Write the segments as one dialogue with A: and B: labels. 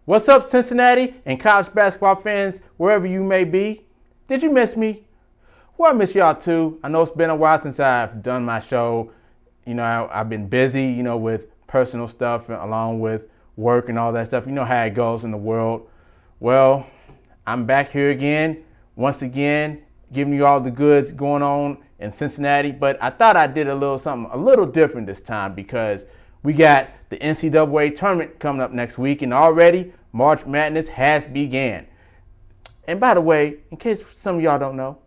A: What's up, Cincinnati and college basketball fans, wherever you may be? Did you miss me? Well, I miss y'all too. I know it's been a while since I've done my show. I've been busy, with personal stuff along with work and all that stuff. You know how it goes in the world. Well, I'm back here again, once again, giving you all the goods going on in Cincinnati. But I thought I did something a little different this time because we got the NCAA tournament coming up next week, and already March Madness has began. And by the way, in case some of y'all don't know,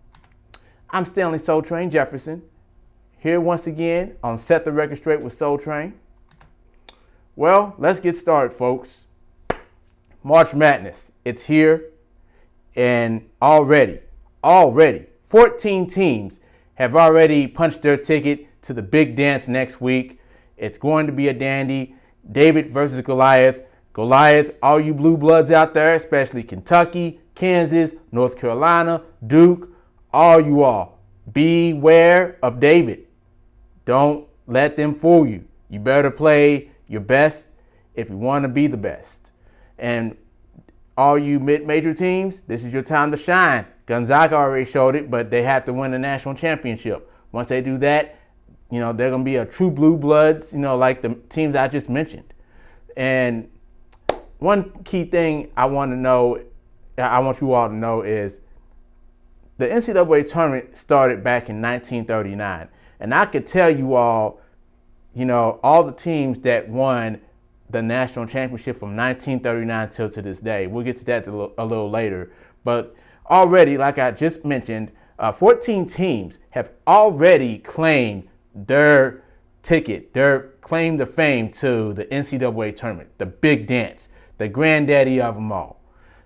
A: I'm Stanley Soul Train Jefferson, here once again on Set the Record Straight with Soul Train. Well, let's get started, folks. March Madness, it's here, and already 14 teams have already punched their ticket to the big dance next week. It's going to be a dandy. David versus Goliath. Goliath, all you blue bloods out there, especially Kentucky, Kansas, North Carolina, Duke, all, beware of David. Don't let them fool you. You better play your best if you want to be the best. And all you mid-major teams, this is your time to shine. Gonzaga already showed it, but they have to win the national championship. Once they do that, they're going to be a true blue bloods, like the teams I just mentioned. And one key thing I want you all to know is the NCAA tournament started back in 1939. And I could tell you all, all the teams that won the national championship from 1939 till to this day. We'll get to that a little later. But already, like I just mentioned, 14 teams have already claimed their ticket, their claim to fame to the NCAA tournament, the big dance, the granddaddy of them all.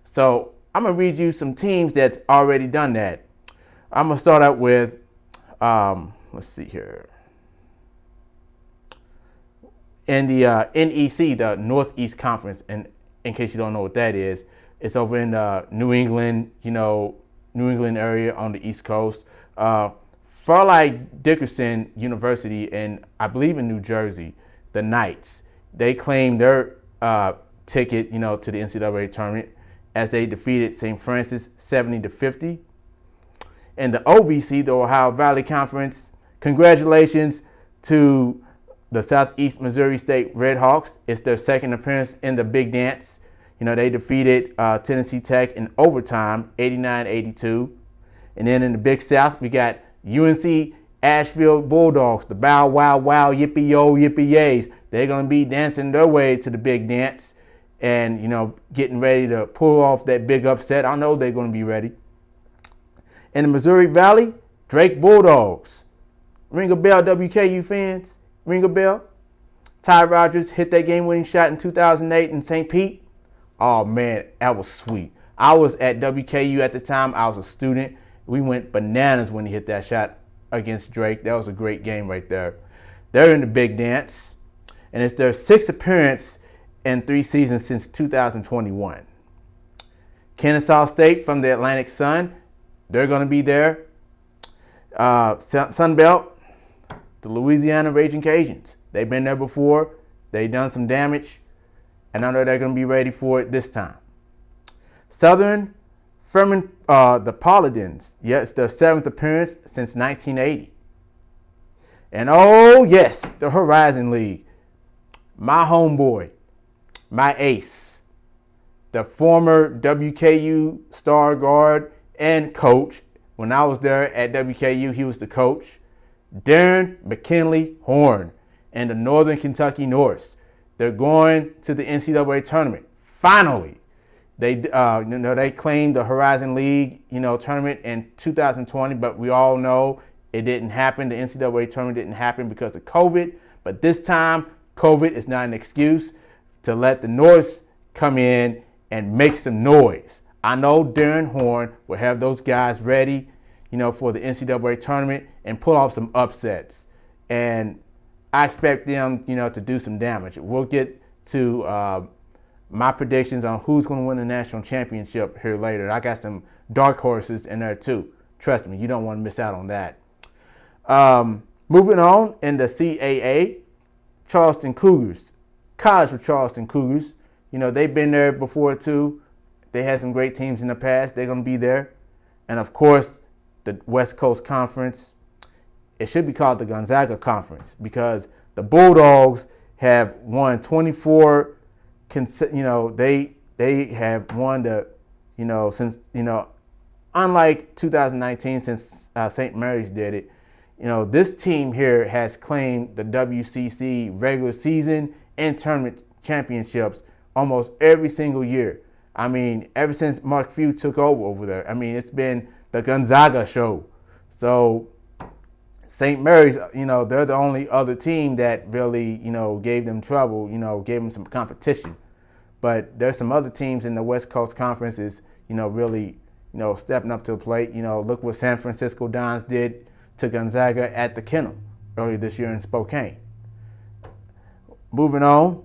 A: So I'm going to read you some teams that's already done that. I'm going to start out with, let's see here. In the NEC, the Northeast Conference, and in case you don't know what that is, it's over in New England, New England area on the East Coast. Fairleigh Dickinson University, and I believe in New Jersey, the Knights, they claimed their ticket, to the NCAA tournament as they defeated St. Francis 70-50. And the OVC, the Ohio Valley Conference, congratulations to the Southeast Missouri State Redhawks. It's their second appearance in the big dance. They defeated Tennessee Tech in overtime, 89-82. And then in the Big South, we got UNC Asheville Bulldogs, the bow wow wow yippee yo yippee yays. They're going to be dancing their way to the big dance and, getting ready to pull off that big upset. I know they're going to be ready. In the Missouri Valley, Drake Bulldogs. Ring a bell, WKU fans. Ring a bell. Ty Rodgers hit that game-winning shot in 2008 in St. Pete. Oh, man, that was sweet. I was at WKU at the time. I was a student. We went bananas when he hit that shot against Drake. That was a great game right there. They're in the big dance, and it's their sixth appearance in 3 seasons since 2021. Kennesaw State from the Atlantic Sun, they're going to be there. Sun Belt, the Louisiana Raging Cajuns. They've been there before. They've done some damage, and I know they're going to be ready for it this time. Southern, the Paladins, it's their 7th appearance since 1980. And oh yes, the Horizon League. My homeboy, my ace, the former WKU star guard and coach. When I was there at WKU, he was the coach. Darren McKinley Horn and the Northern Kentucky Norse. They're going to the NCAA tournament. Finally. They claimed the Horizon League, tournament in 2020, but we all know it didn't happen. The NCAA tournament didn't happen because of COVID. But this time, COVID is not an excuse to let the Norse come in and make some noise. I know Darren Horn will have those guys ready, for the NCAA tournament and pull off some upsets. And I expect them, to do some damage. We'll get to my predictions on who's going to win the national championship here later. I got some dark horses in there too. Trust me, you don't want to miss out on that. Moving on in the CAA, Charleston Cougars. College for Charleston Cougars. they've been there before too. They had some great teams in the past. They're going to be there. And of course, the West Coast Conference, it should be called the Gonzaga Conference because the Bulldogs have won 24, they have won since, unlike 2019 since St. Mary's did it, this team here has claimed the WCC regular season and tournament championships almost every single year. I mean, ever since Mark Few took over there, it's been the Gonzaga show. So St. Mary's, they're the only other team that really, gave them trouble, gave them some competition. But there's some other teams in the West Coast Conferences, really, stepping up to the plate. Look what San Francisco Dons did to Gonzaga at the Kennel earlier this year in Spokane. Moving on,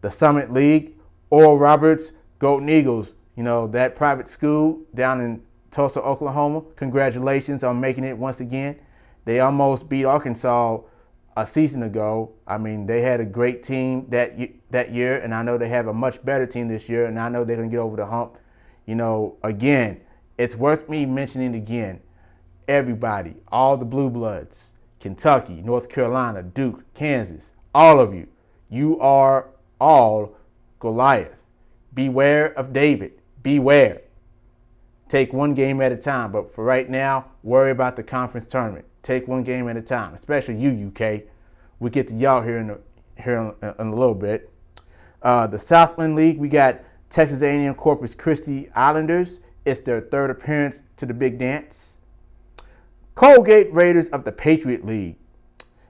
A: the Summit League, Oral Roberts, Golden Eagles, that private school down in Tulsa, Oklahoma. Congratulations on making it once again. They almost beat Arkansas a season ago. They had a great team that year, and I know they have a much better team this year, and I know they're going to get over the hump. Again, it's worth me mentioning again, everybody, all the Blue Bloods, Kentucky, North Carolina, Duke, Kansas, all of you, you are all Goliath. Beware of David. Beware. Take one game at a time, but for right now, worry about the conference tournament. Take one game at a time, especially you, UK. We'll get to y'all here in a little bit. The Southland League, we got Texas A&M Corpus Christi Islanders. It's their third appearance to the big dance. Colgate Raiders of the Patriot League.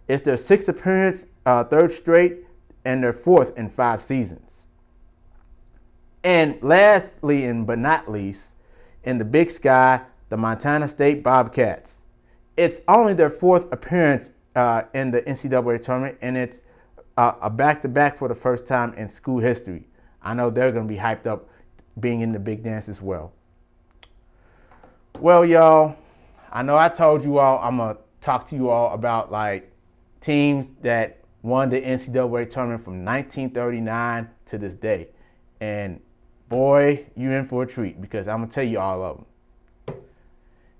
A: It's their sixth appearance, third straight, and their fourth in 5 seasons. And lastly, but not least, in the Big Sky, the Montana State Bobcats. It's only their fourth appearance in the NCAA tournament, and it's a back-to-back for the first time in school history. I know they're going to be hyped up being in the big dance as well. Well, y'all, I know I told you all I'm going to talk to you all about teams that won the NCAA tournament from 1939 to this day. And boy, you're in for a treat because I'm going to tell you all of them.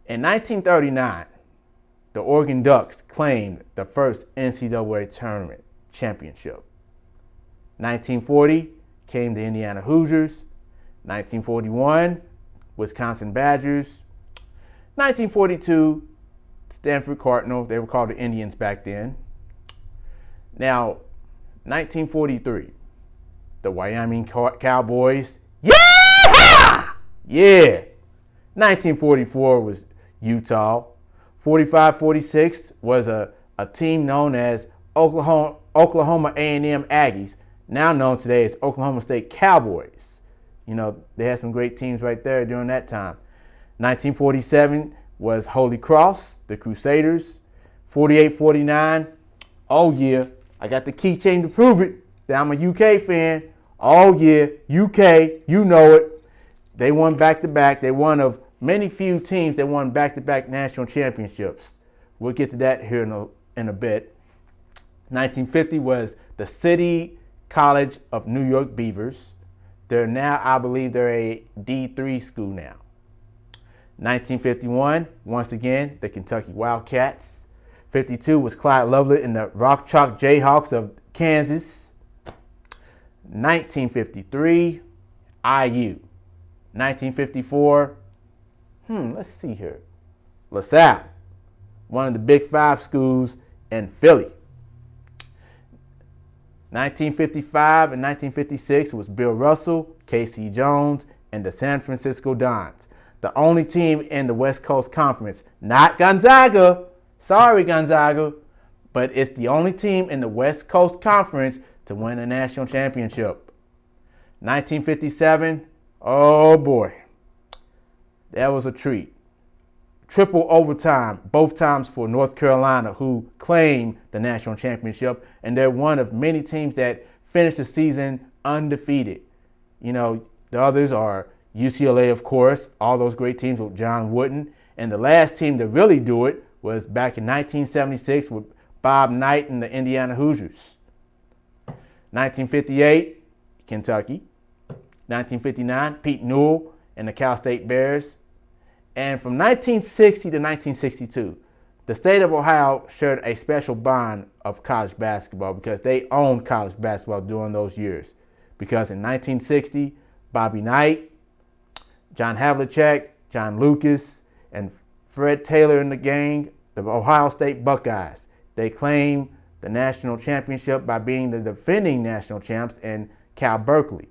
A: In 1939, the Oregon Ducks claimed the first NCAA tournament championship. 1940 came the Indiana Hoosiers. 1941, Wisconsin Badgers. 1942, Stanford Cardinal. They were called the Indians back then. Now, 1943, the Wyoming Cowboys. Yeah! Yeah! 1944 was Utah. 45-46 was a team known as Oklahoma A&M Aggies, now known today as Oklahoma State Cowboys. They had some great teams right there during that time. 1947 was Holy Cross, the Crusaders. 48-49, oh yeah, I got the keychain to prove it that I'm a UK fan. Oh yeah, UK, you know it. They won back-to-back. They one of many few teams that won back-to-back national championships. We'll get to that here in a bit. 1950 was the City College of New York Beavers. They're now, I believe, they're a D3 school now. 1951, once again, the Kentucky Wildcats. 52 was Clyde Lovett and the Rock Chalk Jayhawks of Kansas. 1953, IU. 1954, let's see here. LaSalle, one of the Big Five schools in Philly. 1955 and 1956 was Bill Russell, K.C. Jones, and the San Francisco Dons. The only team in the West Coast Conference, not Gonzaga, sorry Gonzaga, but it's the only team in the West Coast Conference to win a national championship. 1957, oh boy, that was a treat. Triple overtime, both times for North Carolina, who claimed the national championship, and they're one of many teams that finished the season undefeated. The others are UCLA, of course, all those great teams with John Wooden, and the last team to really do it was back in 1976 with Bob Knight and the Indiana Hoosiers. 1958, Kentucky. 1959, Pete Newell and the Cal State Bears. And from 1960 to 1962, the state of Ohio shared a special bond of college basketball because they owned college basketball during those years. Because in 1960, Bobby Knight, John Havlicek, John Lucas, and Fred Taylor in the gang, the Ohio State Buckeyes, they claimed the national championship by being the defending national champs in Cal Berkeley.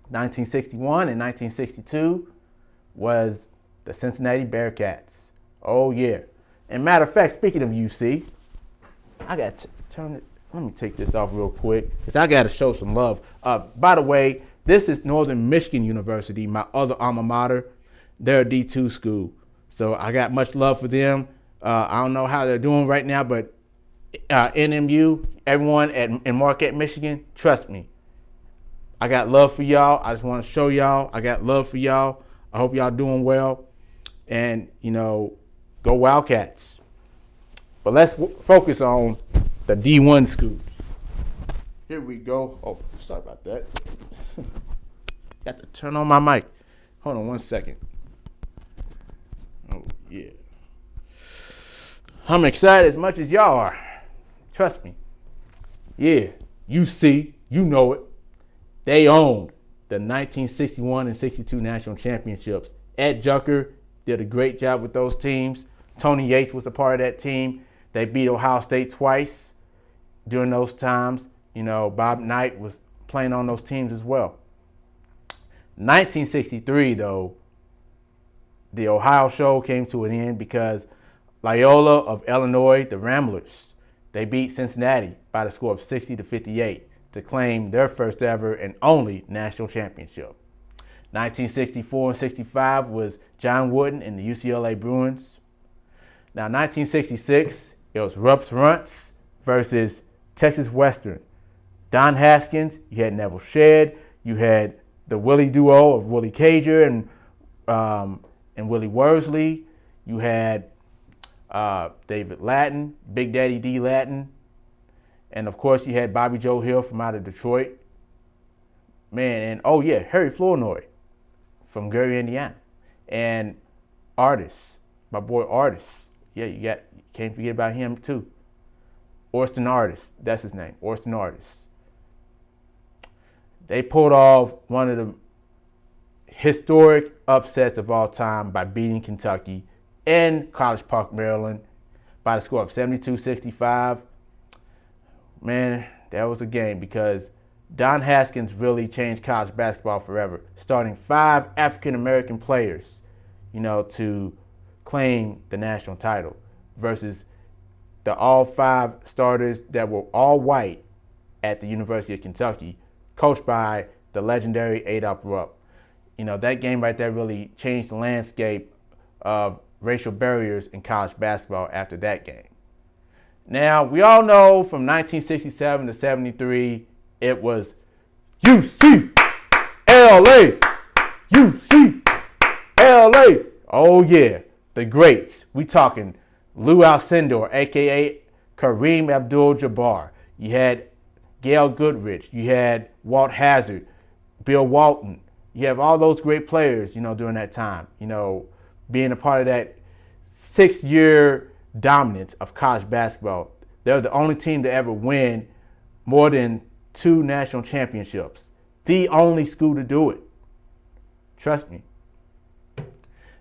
A: 1961 and 1962 was the Cincinnati Bearcats. Oh, yeah. And matter of fact, speaking of UC, I got to turn it. Let me take this off real quick because I got to show some love. By the way, this is Northern Michigan University, my other alma mater. They're a D2 school. So I got much love for them. I don't know how they're doing right now, but NMU, everyone in Marquette, Michigan, trust me. I got love for y'all. I just want to show y'all I got love for y'all. I hope y'all doing well. And, go Wildcats. But let's focus on the D1 schools. Here we go. Oh, sorry about that. Got to turn on my mic. Hold on one second. Oh, yeah. I'm excited as much as y'all are. Trust me. Yeah, UC, you know it. They owned the 1961 and 62 national championships. Ed Jucker did a great job with those teams. Tony Yates was a part of that team. They beat Ohio State twice during those times. Bob Knight was playing on those teams as well. 1963, though, the Ohio show came to an end because Loyola of Illinois, the Ramblers, they beat Cincinnati by the score of 60-58 to claim their first ever and only national championship. 1964 and 65 was John Wooden and the UCLA Bruins. Now, 1966, it was Rups Runts versus Texas Western. Don Haskins, you had Neville Shedd, you had the Willie duo of Willie Cager and Willie Worsley. You had David Lattin, Big Daddy D. Lattin. And, of course, you had Bobby Joe Hill from out of Detroit. Man, and, Harry Flournoy from Gary, Indiana. And Artis, my boy Artis. Yeah, you can't forget about him, too. Orson Artis, that's his name, Orson Artis. They pulled off one of the historic upsets of all time by beating Kentucky in College Park, Maryland by the score of 72-65. Man, that was a game because Don Haskins really changed college basketball forever, starting 5 African-American players, to claim the national title versus the all 5 starters that were all white at the University of Kentucky, coached by the legendary Adolph Rupp. That game right there really changed the landscape of racial barriers in college basketball after that game. Now, we all know from 1967 to 73, it was UCLA, UCLA. Oh, yeah, the greats. We talking Lou Alcindor, a.k.a. Kareem Abdul-Jabbar. You had Gail Goodrich. You had Walt Hazzard, Bill Walton. You have all those great players, during that time, being a part of that 6-year dominance of college basketball. They're the only team to ever win more than 2 national championships. The only school to do it. Trust me.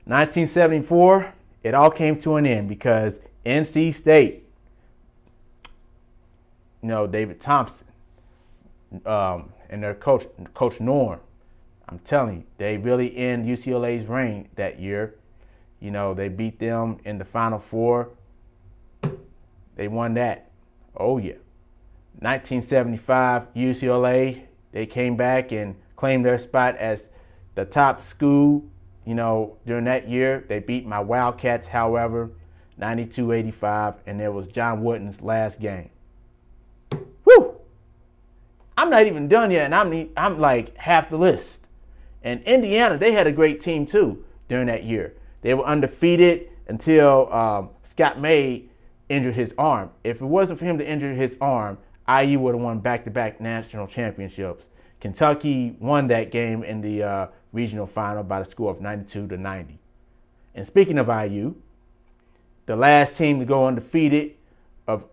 A: 1974, it all came to an end because NC State, David Thompson, and their coach Norm, I'm telling you, they really end UCLA's reign that year. They beat them in the Final Four. They won that. Oh, yeah. 1975, UCLA, they came back and claimed their spot as the top school, during that year. They beat my Wildcats, however, 92-85, and it was John Wooden's last game. Whew! I'm not even done yet, and I'm like half the list. And Indiana, they had a great team, too, during that year. They were undefeated until Scott May injured his arm. If it wasn't for him to injure his arm, IU would have won back-to-back national championships. Kentucky won that game in the regional final by the score of 92-90. And speaking of IU, the last team to go undefeated of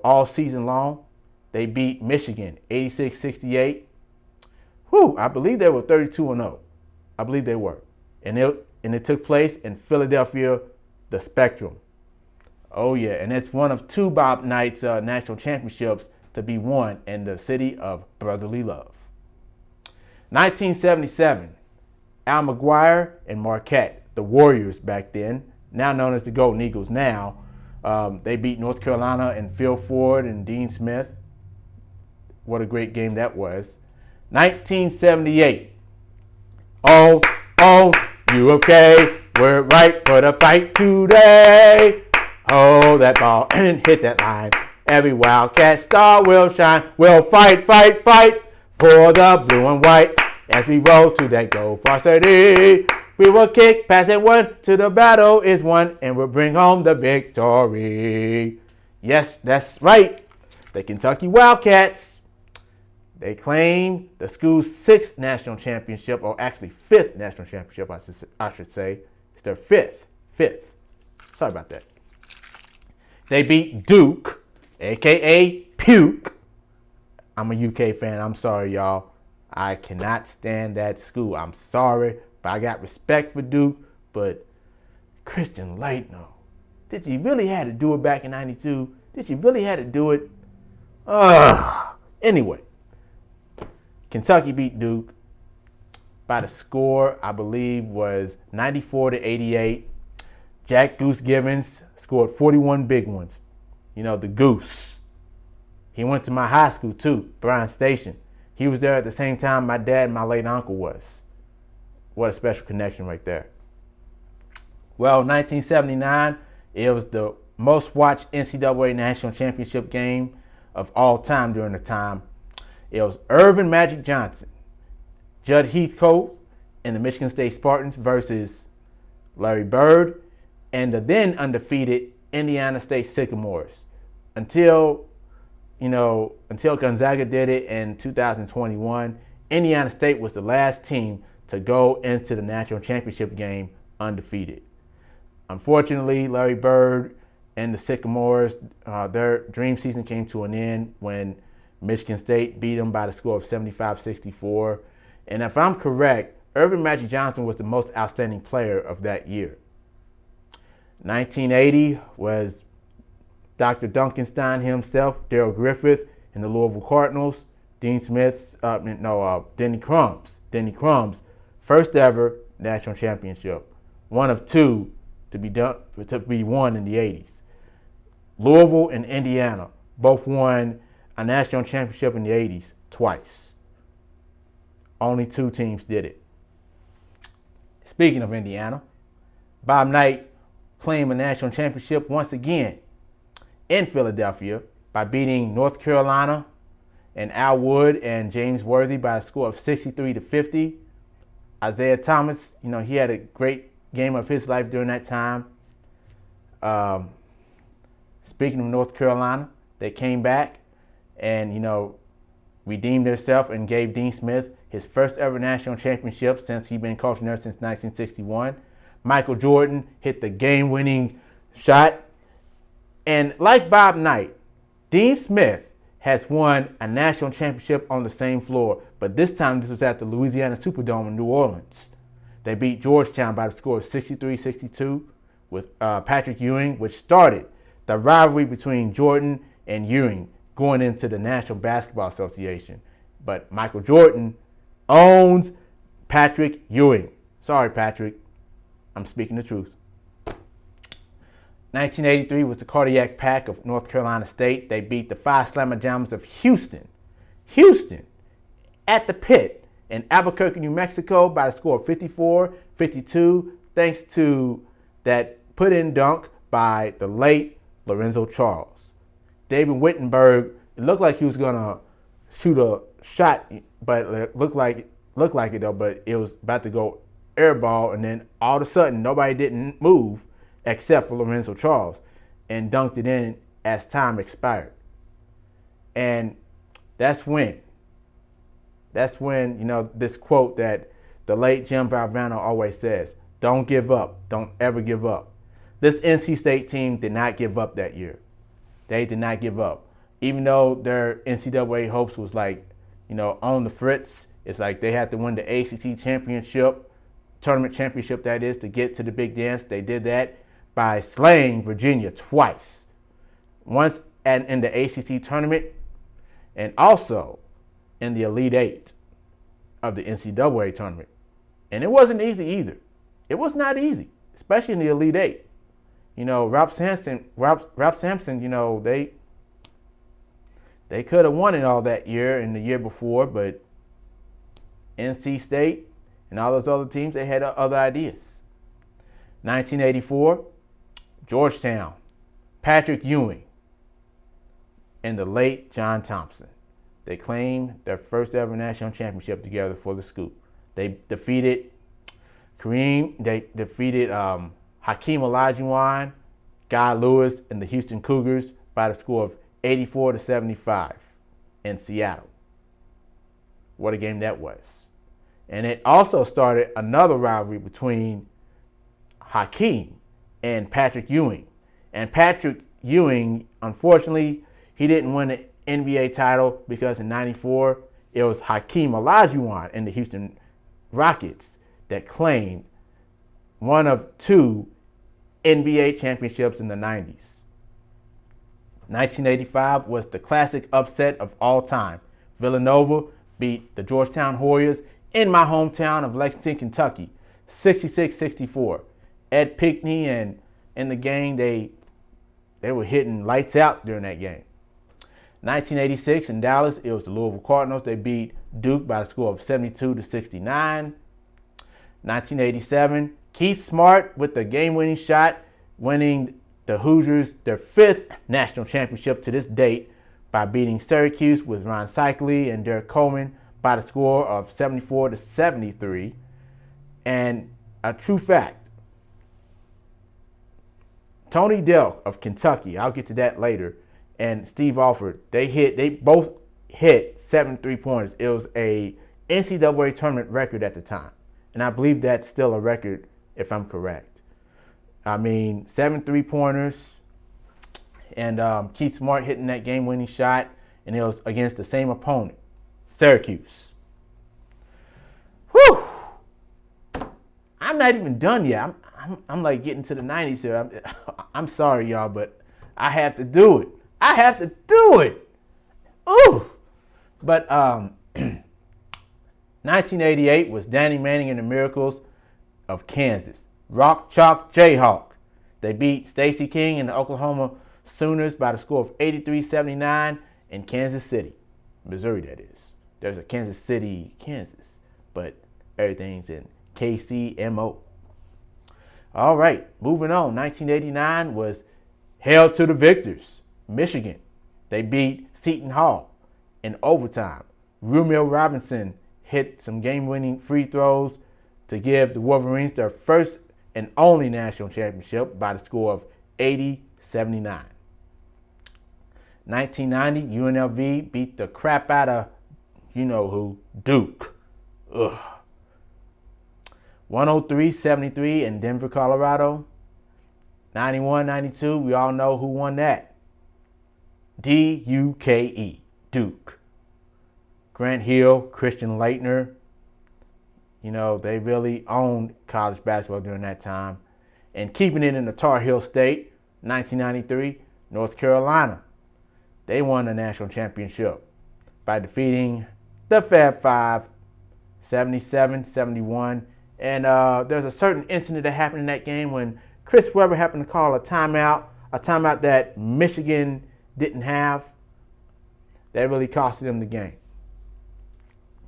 A: all season long, they beat Michigan 86-68. I believe they were 32-0. I believe they were, and it took place in Philadelphia, the Spectrum. Oh yeah, and it's one of two Bob Knight's national championships to be won in the city of brotherly love. 1977, Al McGuire and Marquette, the Warriors back then, now known as the Golden Eagles now, they beat North Carolina and Phil Ford and Dean Smith. What a great game that was. 1978. Oh, UFK, we're right for the fight today. Hold that ball and hit that line. Every Wildcat star will shine. We'll fight for the blue and white. As we roll to that goal varsity, we will kick, pass, and one till the battle is won, and we'll bring home the victory. Yes, that's right. The Kentucky Wildcats, they claim the school's sixth national championship, or actually fifth national championship, I should say. It's their fifth. Sorry about that. They beat Duke, a.k.a. Puke. I'm a UK fan. I'm sorry, y'all. I cannot stand that school. I'm sorry, but I got respect for Duke. But Christian Laettner, did you really have to do it back in 92? Did you really have to do it? Anyway, Kentucky beat Duke by the score, I believe, was 94-88. Jack Goose Givens scored 41 big ones. The Goose. He went to my high school too, Bryan Station. He was there at the same time my dad and my late uncle was. What a special connection right there. Well, 1979, it was the most watched NCAA national championship game of all time during the time. It was Irvin Magic Johnson, Judd Heathcote, and the Michigan State Spartans versus Larry Bird and the then undefeated Indiana State Sycamores. Until Gonzaga did it in 2021, Indiana State was the last team to go into the national championship game undefeated. Unfortunately, Larry Bird and the Sycamores, their dream season came to an end when Michigan State beat them by the score of 75-64. And if I'm correct, Irvin Magic Johnson was the most outstanding player of that year. 1980 was Dr. Duncanstein himself, Darrell Griffith, and the Louisville Cardinals. Denny Crumb's first ever national championship, one of two to be won in the 80s. Louisville and Indiana both won a national championship in the 80s twice. Only two teams did it. Speaking of Indiana, Bob Knight claimed a national championship once again in Philadelphia by beating North Carolina and Al Wood and James Worthy by a score of 63-50. Isaiah Thomas, he had a great game of his life during that time. Speaking of North Carolina, they came back and, redeemed themselves and gave Dean Smith his first ever national championship since he'd been coaching there since 1961. Michael Jordan hit the game-winning shot. And like Bob Knight, Dean Smith has won a national championship on the same floor, but this time this was at the Louisiana Superdome in New Orleans. They beat Georgetown by the score of 63-62 with Patrick Ewing, which started the rivalry between Jordan and Ewing going into the National Basketball Association. But Michael Jordan owns Patrick Ewing. Sorry, Patrick. I'm speaking the truth. 1983 was the Cardiac Pack of North Carolina State. They beat the Phi Slamma Jammers of Houston at the Pit in Albuquerque, New Mexico by the score of 54-52, thanks to that put-in dunk by the late Lorenzo Charles. David Wittenberg, it looked like he was going to shoot a shot, but it looked like it though, but it was about to go air ball, and then all of a sudden nobody didn't move except for Lorenzo Charles, and dunked it in as time expired. And that's when That's when, this quote that the late Jim Valvano always says, don't give up. Don't ever give up. This NC State team did not give up that year. They did not give up. Even though their NCAA hopes was on the fritz, it's like they had to win the ACC championship, tournament championship that is, to get to the big dance. They did that by slaying Virginia twice. Once in the ACC tournament and also in the Elite Eight of the NCAA tournament. And it wasn't easy either. It was not easy, especially in the Elite Eight. Ralph Sampson, they could have won it all that year and the year before, but NC State and all those other teams, they had other ideas. 1984, Georgetown, Patrick Ewing, and the late John Thompson. They claimed their first ever national championship together for the scoop. They defeated Hakeem Olajuwon, Guy Lewis, and the Houston Cougars by the score of 84-75 in Seattle. What a game that was. And it also started another rivalry between Hakeem and Patrick Ewing. And Patrick Ewing, unfortunately, he didn't win the NBA title because in 94, it was Hakeem Olajuwon and the Houston Rockets that claimed one of two NBA championships in the 90s. 1985 was the classic upset of all time. Villanova beat the Georgetown Hoyas in my hometown of Lexington, Kentucky, 66-64. Ed Pinckney and in the game, they were hitting lights out during that game. 1986 in Dallas, it was the Louisville Cardinals. They beat Duke by the score of 72-69. 1987, Keith Smart with the game-winning shot, winning the Hoosiers their fifth national championship to this date by beating Syracuse with Ron Cycli and Derek Coleman by the score of 74-73. And a true fact, Tony Delk of Kentucky, I'll get to that later, and Steve Alford, they both hit 7 3-pointers. It was a NCAA tournament record at the time. And I believe that's still a record if I'm correct. 7 3-pointers, and Keith Smart hitting that game-winning shot, and it was against the same opponent, Syracuse. Whew! I'm not even done yet. I'm like getting to the 90s here. I'm sorry, y'all, but I have to do it. I have to do it. Ooh! But 1988 was Danny Manning and the Miracles of Kansas. Rock Chalk Jayhawk. They beat Stacey King and the Oklahoma Sooners by the score of 83-79 in Kansas City, Missouri, that is. There's a Kansas City, Kansas, but everything's in KCMO. All right, moving on. 1989 was Hail to the Victors, Michigan. They beat Seton Hall in overtime. Romeo Robinson hit some game-winning free throws to give the Wolverines their first and only national championship by the score of 80-79. 1990, UNLV beat the crap out of you-know-who, Duke. Ugh. 103-73 in Denver, Colorado. 91-92, we all know who won that. D-U-K-E, Duke. Grant Hill, Christian Laettner. They really owned college basketball during that time. And keeping it in the Tar Heel State, 1993, North Carolina. They won the national championship by defeating the Fab Five, 77-71. And there's a certain incident that happened in that game when Chris Webber happened to call a timeout that Michigan didn't have. That really costed them the game.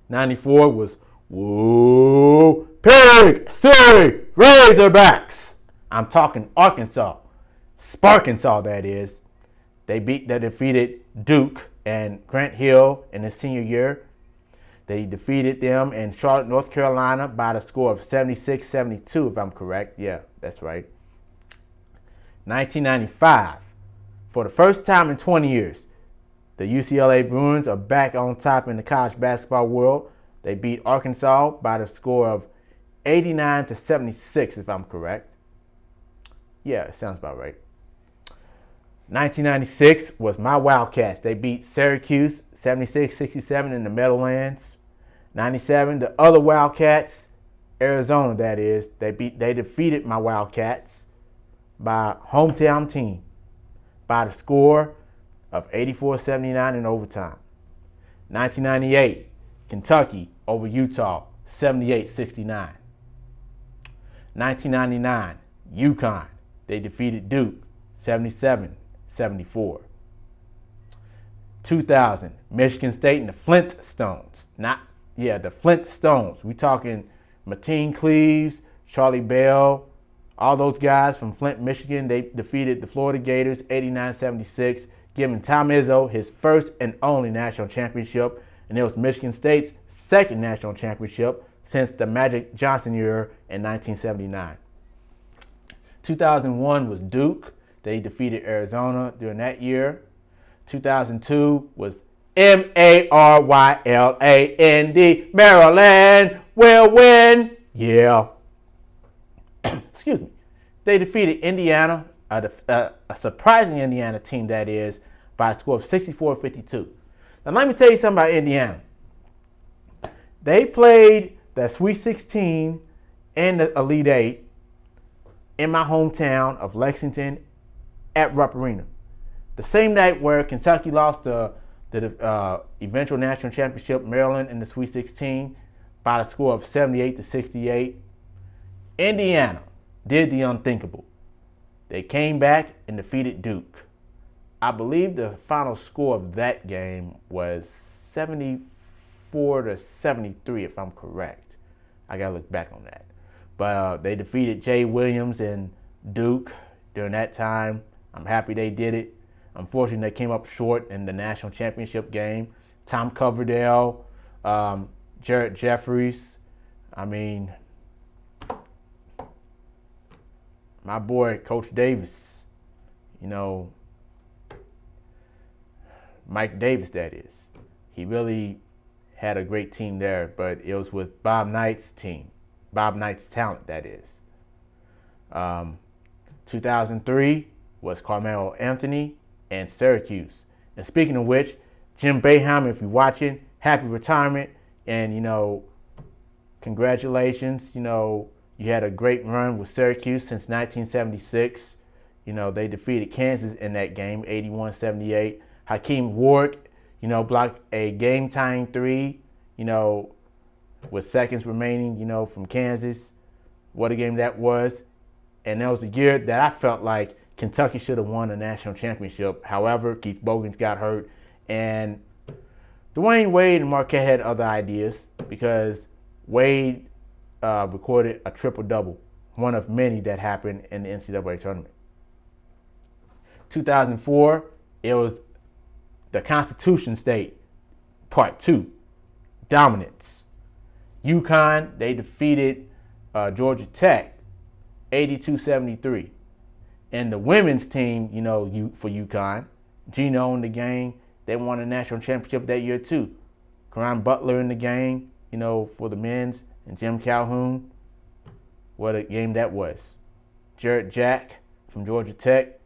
A: 94 was Woo Pig City Razorbacks. I'm talking Arkansas. Sparkansaw, that is. They defeated Duke and Grant Hill in his senior year. They defeated them in Charlotte, North Carolina by the score of 76-72, if I'm correct. Yeah, that's right. 1995. For the first time in 20 years, the UCLA Bruins are back on top in the college basketball world They beat Arkansas by the score of 89-76, if I'm correct. Yeah, it sounds about right. 1996 was my Wildcats. They beat Syracuse 76-67 in the Meadowlands. 97, the other Wildcats, Arizona that is, they defeated my Wildcats by hometown team by the score of 84-79 in overtime. 1998, Kentucky over Utah 78-69. 1999, UConn, they defeated Duke 77-74. 2000, Michigan State and the Flintstones. The Flintstones. We talking Mateen Cleaves, Charlie Bell, all those guys from Flint, Michigan. They defeated the Florida Gators 89-76, giving Tom Izzo his first and only national championship, and it was Michigan State's second national championship since the Magic Johnson year in 1979. 2001 was Duke. They defeated Arizona during that year. 2002 was Maryland, Maryland will win. Yeah. Excuse me. They defeated Indiana, a surprising Indiana team that is, by a score of 64-52. Now let me tell you something about Indiana. They played the Sweet 16 and the Elite 8 in my hometown of Lexington at Rupp Arena. The same night where Kentucky lost the eventual national championship, Maryland in the Sweet 16 by the score of 78-68, Indiana did the unthinkable. They came back and defeated Duke. I believe the final score of that game was 74-73, if I'm correct. I gotta look back on that. But they defeated Jay Williams and Duke during that time. I'm happy they did it. Unfortunately, they came up short in the national championship game. Tom Coverdale, Jarrett Jeffries. I mean, my boy, Coach Davis. Mike Davis, that is. He really had a great team there, but it was with Bob Knight's team. Bob Knight's talent, that is. 2003 was Carmelo Anthony and Syracuse. And speaking of which, Jim Boeheim, if you're watching, happy retirement. And, congratulations. You had a great run with Syracuse since 1976. They defeated Kansas in that game, 81-78. Hakeem Ward, blocked a game-tying three, with seconds remaining, from Kansas. What a game that was. And that was the year that I felt like Kentucky should have won a national championship. However, Keith Bogans got hurt. And Dwayne Wade and Marquette had other ideas because Wade recorded a triple-double, one of many that happened in the NCAA tournament. 2004, it was the Constitution State, Part 2, dominance. UConn, they defeated Georgia Tech, 82-73. And the women's team, for UConn, Gino in the game, they won a national championship that year too. Karan Butler in the game, for the men's, and Jim Calhoun. What a game that was. Jarrett Jack from Georgia Tech,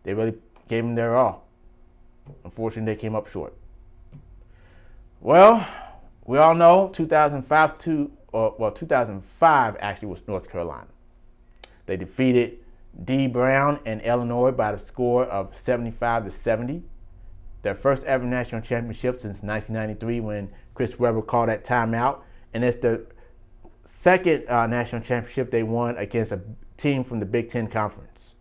A: they really gave them their all. Unfortunately, they came up short. Well, we all know 2005 actually was North Carolina. They defeated D. Brown and Illinois by the score of 75-70. Their first ever national championship since 1993 when Chris Webber called that timeout. And it's the second national championship they won against a team from the Big Ten Conference.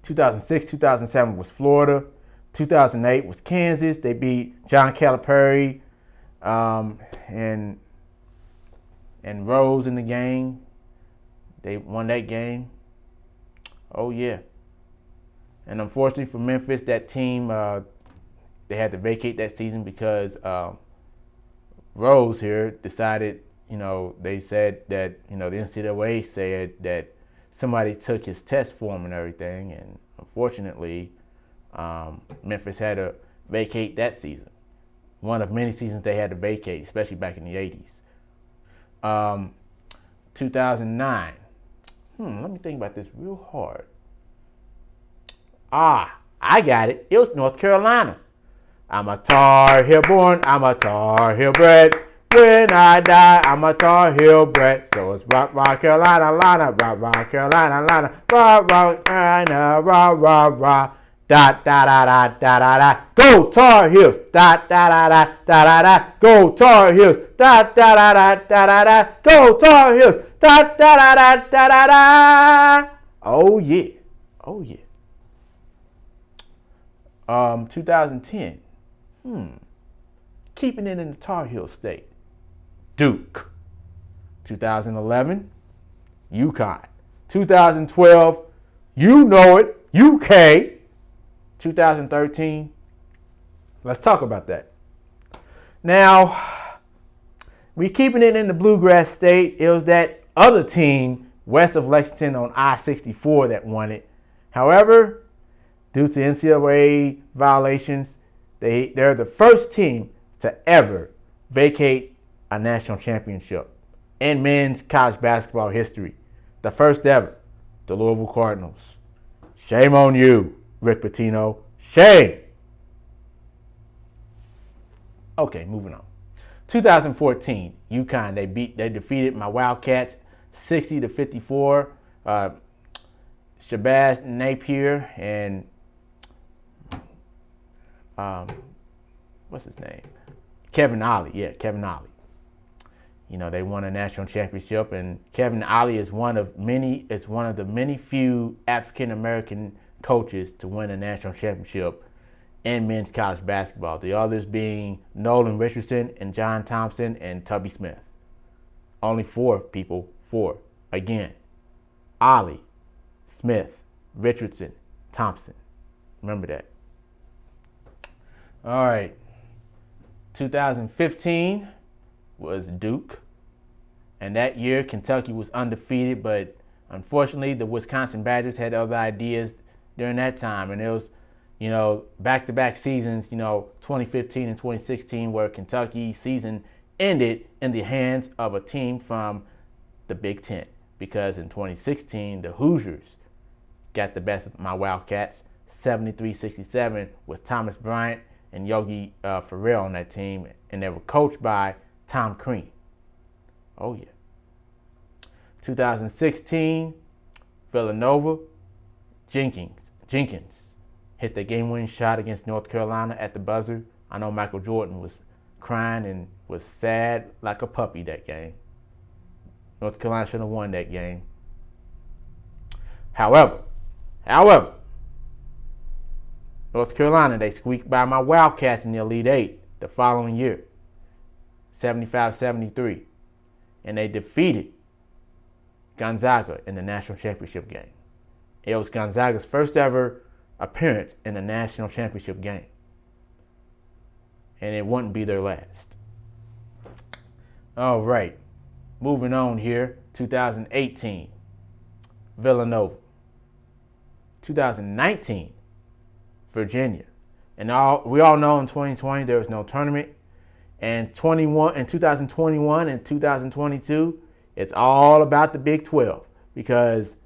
A: 2006, 2007 was Florida. 2008 was Kansas. They beat John Calipari and Rose in the game. They won that game. Oh, yeah. And unfortunately for Memphis, that team, they had to vacate that season because Rose here decided, they said that, the NCAA said that somebody took his test form and everything. And unfortunately, Memphis had to vacate that season. One of many seasons they had to vacate, especially back in the 80s. 2009. Let me think about this real hard. I got it. It was North Carolina. I'm a Tar Heel born, I'm a Tar Heel bred. When I die, I'm a Tar Heel bred. So it's rock, rock, Carolina, Lana, rock, rock, Carolina, Lana, rock, rock, Carolina, rock, rock, rock. Da da da da da da da. Go Tar Heels. Da da da da da da da. Go Tar Heels. Da da da da da da da. Go Tar Heels. Da da da da da da da. Oh yeah. Oh yeah. 2010. Keeping it in the Tar Heel state. Duke. 2011. UConn. 2012. You know it. UK. 2013. Let's talk about that. Now, we keeping it in the Bluegrass state. It was that other team west of Lexington on I-64 that won it. However, due to NCAA violations, they're the first team to ever vacate a national championship in men's college basketball history. The first ever, the Louisville Cardinals. Shame on you, Rick Pitino. Shame. Okay, moving on. 2014, UConn, they defeated my Wildcats 60-54. Shabazz Napier and what's his name? Kevin Ollie. Yeah, Kevin Ollie. You know, they won a national championship, and Kevin Ollie is one of the many few African American coaches to win a national championship in men's college basketball. The others being Nolan Richardson and John Thompson and Tubby Smith. Only four people. Four. Again, Ollie, Smith, Richardson, Thompson. Remember that. All right. 2015 was Duke. And that year, Kentucky was undefeated, but unfortunately, the Wisconsin Badgers had other ideas during that time. And it was, you know, back-to-back seasons, 2015 and 2016, where Kentucky's season ended in the hands of a team from the Big Ten. Because in 2016, the Hoosiers got the best of my Wildcats, 73-67, with Thomas Bryant and Yogi Ferrell on that team. And they were coached by Tom Crean. Oh, yeah. 2016, Villanova, Jenkins hit the game-winning shot against North Carolina at the buzzer. I know Michael Jordan was crying and was sad like a puppy that game. North Carolina should have won that game. However, North Carolina, they squeaked by my Wildcats in the Elite Eight the following year, 75-73. And they defeated Gonzaga in the national championship game. It was Gonzaga's first ever appearance in a national championship game. And it wouldn't be their last. All right. Moving on here. 2018, Villanova. 2019, Virginia. And we all know in 2020 there was no tournament. And 2021 and 2022, it's all about the Big 12. Because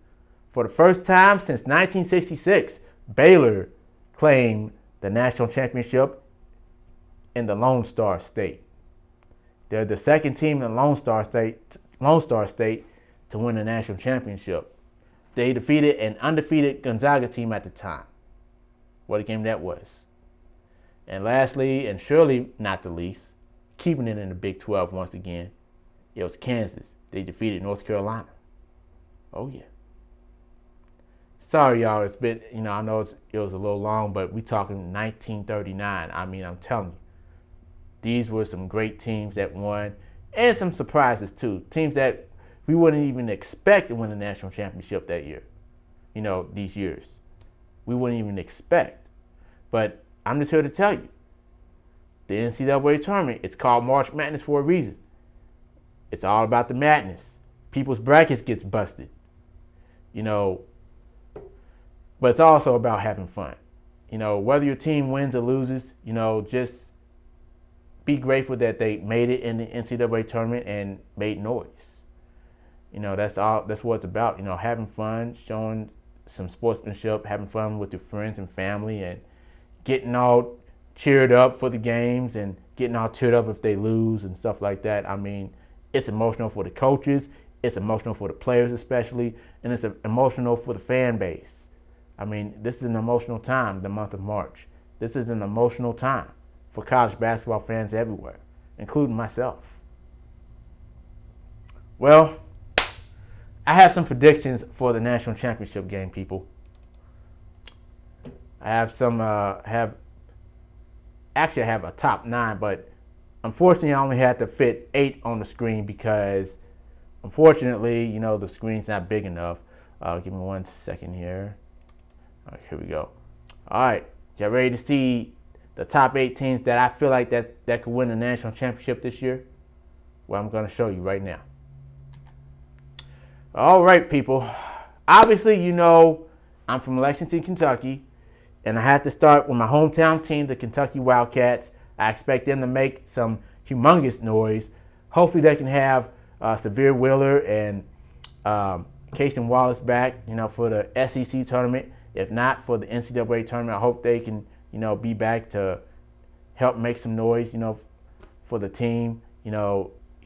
A: for the first time since 1966, Baylor claimed the national championship in the Lone Star State. They're the second team in the Lone Star State to win the national championship. They defeated an undefeated Gonzaga team at the time. What a game that was. And lastly, and surely not the least, keeping it in the Big 12 once again, it was Kansas. They defeated North Carolina. Oh, yeah. Sorry, y'all. It's been, I know it was a little long, but we talking 1939. I mean, I'm telling you. These were some great teams that won, and some surprises, too. Teams that we wouldn't even expect to win the national championship that year. These years. We wouldn't even expect. But I'm just here to tell you, the NCAA tournament, it's called March Madness for a reason. It's all about the madness. People's brackets gets busted. But it's also about having fun. Whether your team wins or loses, just be grateful that they made it in the NCAA tournament and made noise. That's all. That's what it's about. Having fun, showing some sportsmanship, having fun with your friends and family, and getting all cheered up for the games and getting all cheered up if they lose and stuff like that. I mean, it's emotional for the coaches, it's emotional for the players especially, and it's emotional for the fan base. I mean, this is an emotional time, the month of March. This is an emotional time for college basketball fans everywhere, including myself. Well, I have some predictions for the national championship game, people. I have I have a top 9, but unfortunately I only had to fit 8 on the screen because unfortunately, the screen's not big enough. Give me 1 second here. All right, here we go. All right, y'all ready to see the top 8 teams that I feel like that could win the national championship this year? Well, I'm going to show you right now. All right, people. Obviously, I'm from Lexington, Kentucky, and I have to start with my hometown team, the Kentucky Wildcats. I expect them to make some humongous noise. Hopefully, they can have Severe Wheeler and Casey Wallace back, for the SEC tournament. If not, for the NCAA tournament, I hope they can, be back to help make some noise, for the team.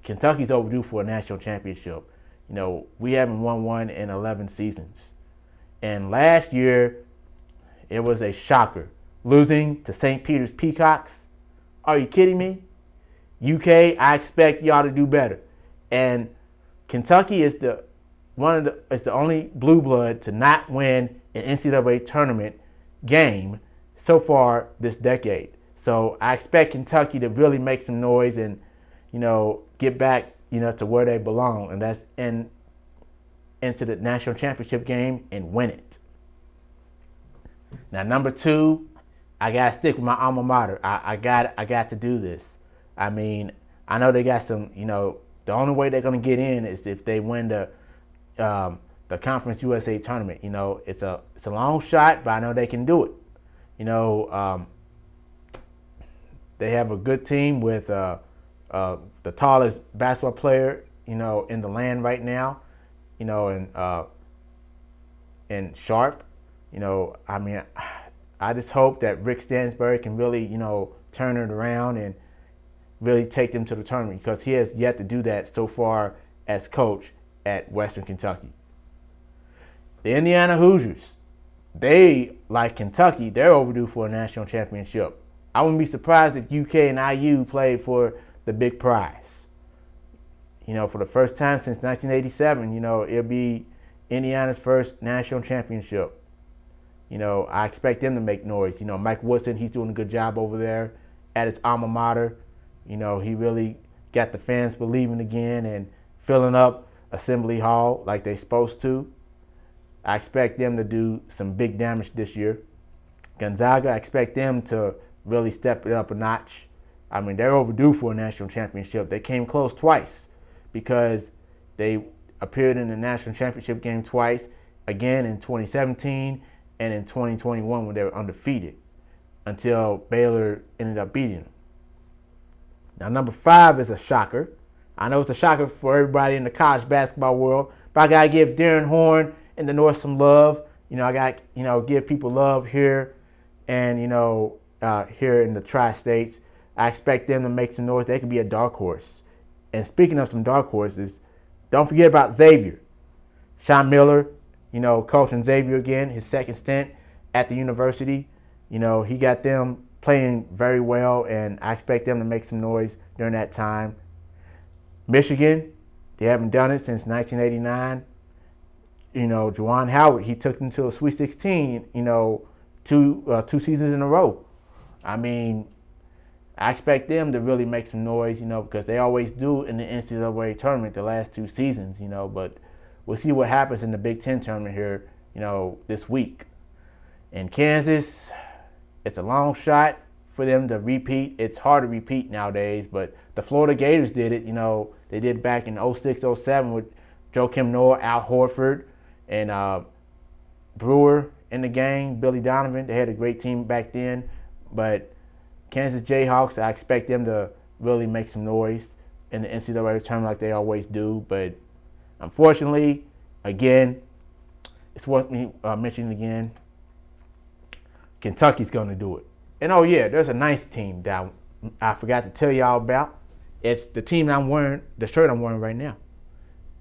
A: Kentucky's overdue for a national championship. We haven't won one in 11 seasons. And last year, it was a shocker. Losing to St. Peter's Peacocks. Are you kidding me? UK, I expect y'all to do better. And Kentucky is the only blue blood to not win an NCAA tournament game so far this decade. So I expect Kentucky to really make some noise and, get back, to where they belong, and that's into the national championship game and win it. Now, number 2, I gotta stick with my alma mater. I got to do this. I mean, I know they got some. The only way they're gonna get in is if they win the Conference USA tournament. It's a long shot, but I know they can do it. They have a good team with the tallest basketball player, in the land right now, and Sharp. I mean, I just hope that Rick Stansbury can really, turn it around and really take them to the tournament because he has yet to do that so far as coach at Western Kentucky. The Indiana Hoosiers, they, like Kentucky, they're overdue for a national championship. I wouldn't be surprised if UK and IU played for the big prize. For the first time since 1987, it'll be Indiana's first national championship. I expect them to make noise. Mike Woodson, he's doing a good job over there at his alma mater. He really got the fans believing again and filling up Assembly Hall like they're supposed to. I expect them to do some big damage this year. Gonzaga, I expect them to really step it up a notch. I mean, they're overdue for a national championship. They came close twice because they appeared in the national championship game twice, again in 2017 and in 2021 when they were undefeated until Baylor ended up beating them. Now, number 5 is a shocker. I know it's a shocker for everybody in the college basketball world, but I got to give Darren Horn in the North some love. I got give people love here and, here in the Tri-States. I expect them to make some noise. They could be a dark horse. And speaking of some dark horses, don't forget about Xavier. Sean Miller, coaching Xavier again, his second stint at the university. He got them playing very well, and I expect them to make some noise during that time. Michigan, they haven't done it since 1989. Juwan Howard, he took them to a Sweet 16, two seasons in a row. I mean, I expect them to really make some noise, because they always do in the NCAA tournament the last 2 seasons, but we'll see what happens in the Big Ten tournament here, this week. In Kansas, it's a long shot for them to repeat. It's hard to repeat nowadays, but the Florida Gators did it, they did back in 06-07 with Joakim Noah, Al Horford, and Brewer in the game, Billy Donovan. They had a great team back then, but Kansas Jayhawks, I expect them to really make some noise in the NCAA tournament like they always do. But unfortunately, again, it's worth me mentioning again, Kentucky's going to do it. And oh yeah, there's a ninth team that I forgot to tell y'all about. It's the team I'm wearing, the shirt I'm wearing right now.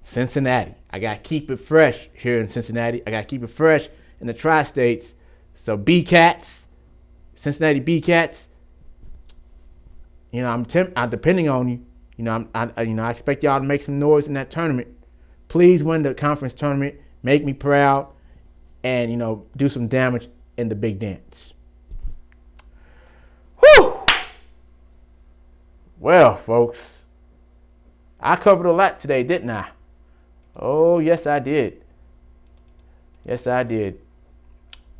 A: Cincinnati. I got to keep it fresh here in Cincinnati. I got to keep it fresh in the tri-states. So B-Cats, Cincinnati B-Cats, you know, I'm depending on you. You know, I expect y'all to make some noise in that tournament. Please win the conference tournament. Make me proud. And, you know, do some damage in the big dance. Whew! Well, folks, I covered a lot today, didn't I? Oh, yes, I did. Yes, I did.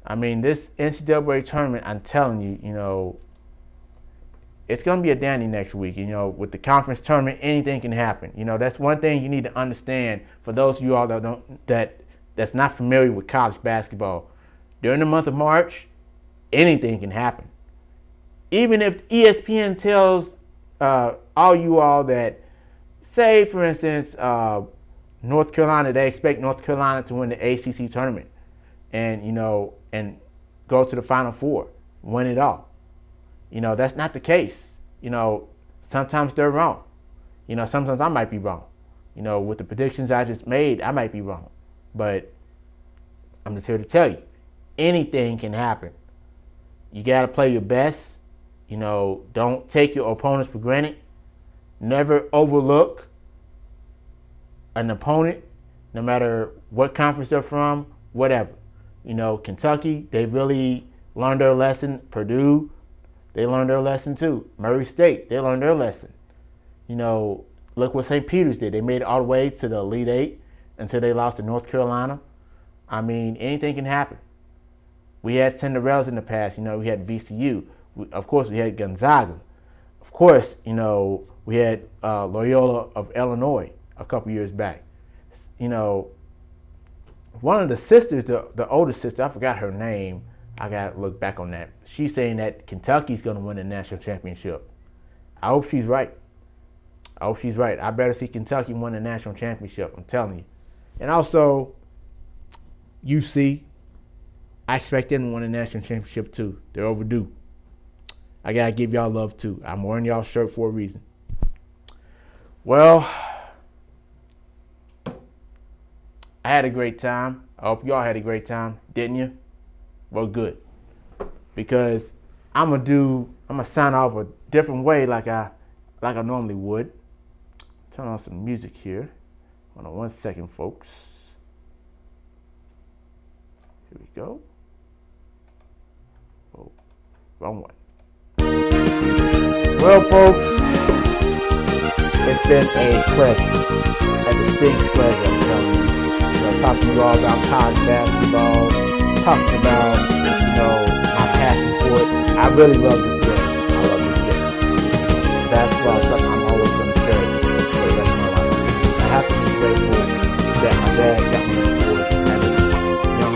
A: I mean, this NCAA tournament, I'm telling you, you know, it's going to be a dandy next week. You know, with the conference tournament, anything can happen. You know, that's one thing you need to understand for those of you all that's not familiar with college basketball. During the month of March, anything can happen. Even if ESPN tells all you all that, say, for instance, North Carolina, they expect North Carolina to win the ACC tournament and, you know, and go to the Final Four, win it all. You know, that's not the case. You know, sometimes they're wrong. You know, sometimes I might be wrong. You know, with the predictions I just made, I might be wrong. But I'm just here to tell you, anything can happen. You got to play your best. You know, don't take your opponents for granted. Never overlook an opponent, no matter what conference they're from, whatever. You know, Kentucky, they really learned their lesson. Purdue, they learned their lesson too. Murray State, they learned their lesson. You know, look what St. Peter's did. They made it all the way to the Elite Eight until they lost to North Carolina. I mean, anything can happen. We had Cinderellas in the past. You know, we had VCU. Of course, we had Gonzaga. Of course, you know, we had Loyola of Illinois a couple years back. You know, one of the sisters, the oldest sister, I forgot her name. I got to look back on that. She's saying that Kentucky's going to win the national championship. I hope she's right. I hope she's right. I better see Kentucky win the national championship. I'm telling you. And also, UC, I expect them to win the national championship too. They're overdue. I got to give y'all love too. I'm wearing y'all's shirt for a reason. Well, I had a great time. I hope y'all had a great time, didn't you? Well, good. Because I'm gonna sign off a different way like I normally would. Turn on some music here. Hold on 1 second, folks. Here we go. Oh, wrong one. Well, folks, it's been a pleasure, a distinct pleasure, I'm telling you. Talking to you all about college basketball, talking about, you know, my passion for it. I really love this game. I love this game. Basketball is something I'm always going to cherish for the rest of my life. I have to be grateful that my dad got me into it as a young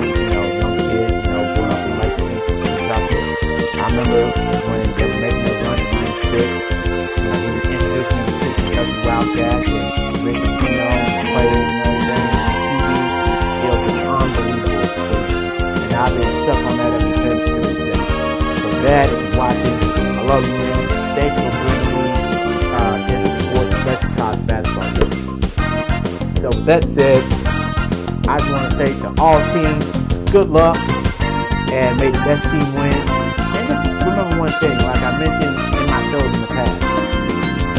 A: kid, you know, growing up in Lexington, Kentucky. I remember when they were making those run in '96, you know, he introduced me to Kentucky Wildcats and Rick Pitino players and everything. It was an unbelievable experience. And I've been stuck on that ever since to this day. So Dad, if you're watching, I love you, man. Thanks for bringing me into sports, especially college basketball. So with that said, I just want to say to all teams, good luck, and may the best team win. And just remember one thing, like I mentioned in my shows in the past.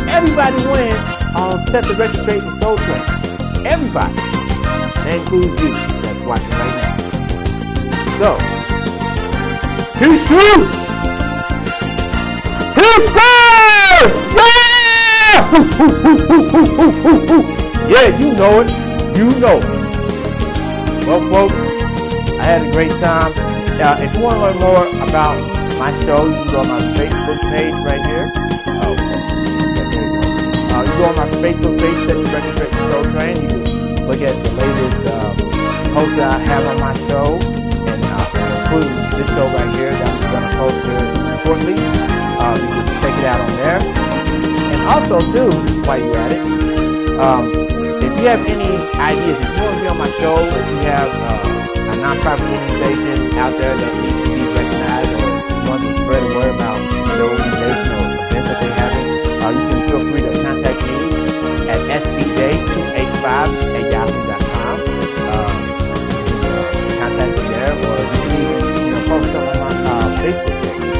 A: Everybody wins on Set the Record Straight with Soul Train. Everybody. That includes you that's watching right now. So, he shoots! He scores! Yeah! Yeah, you know it. You know it. Well, folks, I had a great time. If you want to learn more about my show, you can go on my Facebook page right here. You go on my Facebook page, Set the Record Straight with Soul Train. You can look at the latest posts that I have on my show, and including this show right here that I'm going to post here shortly. You can check it out on there. And also, too, while you're at it, if you have any ideas, if you want to be on my show, if you have a nonprofit organization out there that needs to be recognized, or you want to spread the word about the organization or events that they have, you can feel free to contact me at spj285@yahoo.com. Contact me there, or you can even post something on my Facebook page.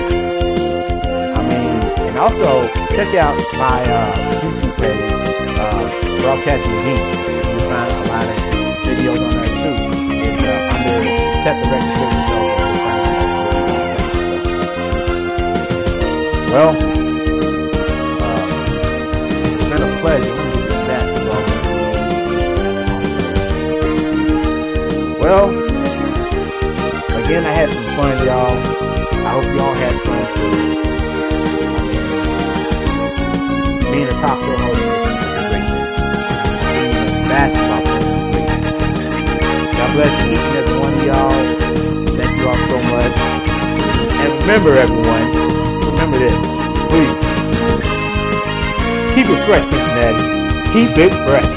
A: And also check out my YouTube page, Broadcasting Genius. You'll find a lot of videos on there too. It's under Set the Record Series. Well, it's been a pleasure to basketball. Well, again, I had some fun, y'all. I hope y'all had fun too. Being a talk show host is a great thing. Being a basketball player is a great thing. God bless each and every one of y'all. Thank you all so much. And remember, everyone, remember this, please. Keep it fresh, Cincinnati. Keep it fresh.